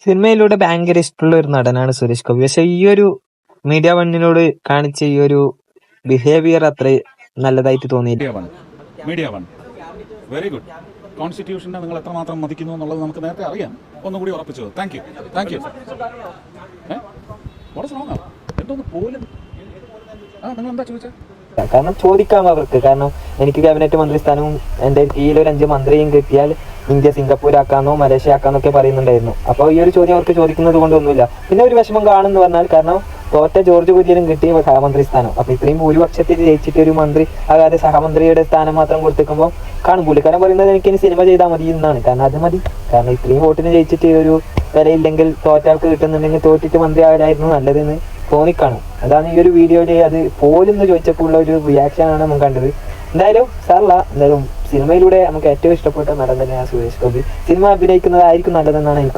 സിനിമയിലൂടെ ഭയങ്കര ഇഷ്ടമുള്ള ഒരു നടനാണ് സുരേഷ് ഗോപി. പക്ഷെ ഈ ഒരു മീഡിയ വണ്ണിനോട് കാണിച്ച ഈ ഒരു ബിഹേവിയർ അത്ര നല്ലതായിട്ട് തോന്നിയില്ല. Media one very good. കോൺസ്റ്റിറ്റ്യൂഷനെ നിങ്ങൾ എത്രമാത്രം മതിക്കുന്നു എന്നുള്ളത് നമുക്ക് നേരത്തെ അറിയാം. ഒന്നുകൂടി ഉറപ്പിച്ചത്. Thank you. എന്തോന്ന് പോലും നിങ്ങൾ എന്താ ചോദിച്ചത്? കാരണം ചോദിക്കാം അവർക്ക്. കാരണം എനിക്ക് ക്യാബിനറ്റ് മന്ത്രിസ്ഥാനവും എന്റെ കീഴിൽ ഒരു 5 മന്ത്രിയും കിട്ടിയാൽ ഇന്ത്യ സിംഗപ്പൂർ ആക്കാന്നോ മലേഷ്യ ആക്കാന്നൊക്കെ പറയുന്നുണ്ടായിരുന്നു. അപ്പോൾ ഈ ഒരു ചോദ്യം അവർക്ക് ചോദിക്കുന്നത് കൊണ്ടൊന്നുമില്ല. പിന്നെ ഒരു വിഷമം കാണുന്നു പറഞ്ഞാൽ, കാരണം തോറ്റ ജോർജ് കുര്യനും കിട്ടിയ സഹമന്ത്രി സ്ഥാനം. അപ്പൊ ഇത്രയും ഭൂരിപക്ഷത്തിൽ ജയിച്ചിട്ട് ഒരു മന്ത്രി അതായത് സഹമന്ത്രിയുടെ സ്ഥാനം മാത്രം കൊടുത്തേക്കുമ്പോൾ കാണും. പുള്ളിക്കാരൻ പറയുന്നത് എനിക്ക് ഇനി സിനിമ ചെയ്താൽ മതി എന്നാണ്. കാരണം അത് മതി. കാരണം ഇത്രയും വോട്ടിന് ജയിച്ചിട്ട് ഒരു വിലയില്ലെങ്കിൽ തോറ്റാൾക്ക് കിട്ടുന്നുണ്ടെങ്കിൽ തോറ്റിട്ട് മന്ത്രി ആയാലായിരുന്നു നല്ലതെന്ന് തോന്നിക്കാണും. അതാണ് ഈ ഒരു വീഡിയോയില് അത് പോലും ചോദിച്ചപ്പോൾ ഉള്ള ഒരു റിയാക്ഷൻ ആണ് നമ്മൾ കണ്ടത്. എന്തായാലും സാറല്ല, എന്തായാലും സിനിമയിലൂടെ നമുക്ക് ഏറ്റവും ഇഷ്ടപ്പെട്ട നടൻ തന്നെയാണ് സുരേഷ് ഗോപി. സിനിമ അഭിനയിക്കുന്നതായിരിക്കും നല്ലതെന്നാണ് എനിക്ക്